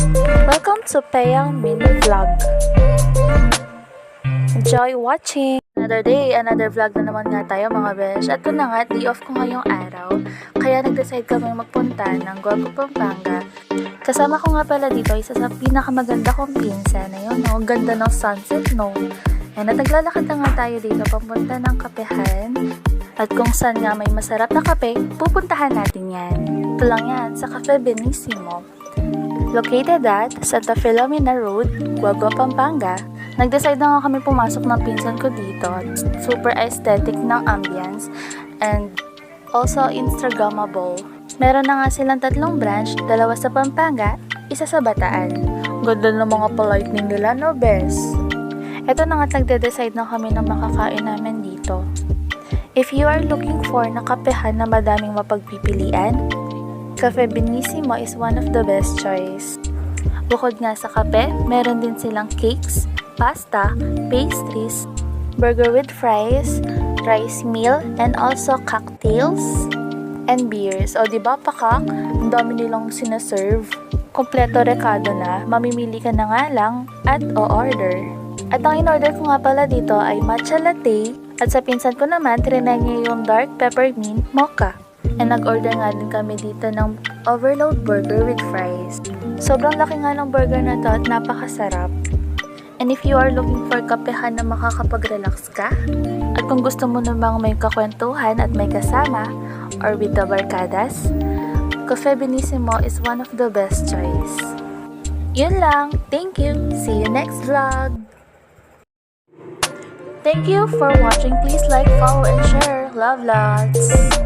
Welcome to Peyang Mini Vlog. Enjoy watching! Another day, another vlog na naman nga tayo mga besh. At ito na nga, day off ko ngayong araw. Kaya nag-decide kami magpunta ng Guapo, Pampanga. Kasama ko nga pala dito isa sa pinakamaganda kong pinsan na yun, no? Ganda ng sunset, no? And at naglalakad na nga tayo dito papunta ng kapehan. At kung saan nga may masarap na kape, pupuntahan natin yan. Ito lang yan, sa Cafe Benissimo. Located at Santa Filomena Road, Guapo, Pampanga. Nag-decide na nga kami pumasok ng pinsan ko dito. Super aesthetic ng ambience and also Instagrammable. Meron na nga silang 3 branch, 2 sa Pampanga, 1 sa Bataan. Ganda ng mga pa-lightning nila, no bes? Ito na nga nagde-decide na kami ng makakain namin dito. If you are looking for na kapehan na madaming mapagpipilian, Cafe Benissimo is one of the best choice. Bukod nga sa kape, meron din silang cakes, pasta, pastries, burger with fries, rice meal, and also cocktails and beers. O diba pakak, ang dami nilang sinaserve. Kompleto rekado na, mamimili ka na nga lang at o-order. At ang in-order ko nga pala dito ay matcha latte at sa pinsan ko naman, trinay niya yung dark peppermint mocha. And nag-order nga din kami dito ng overload burger with fries. Sobrang laki nga ng burger na to at napakasarap. And if you are looking for kapehan na makakapag-relax ka, at kung gusto mo namang may kakwentuhan at may kasama, or with the barkadas, Cafe Benissimo is one of the best choice. Yun lang. Thank you. See you next vlog. Thank you for watching. Please like, follow, and share. Love lots.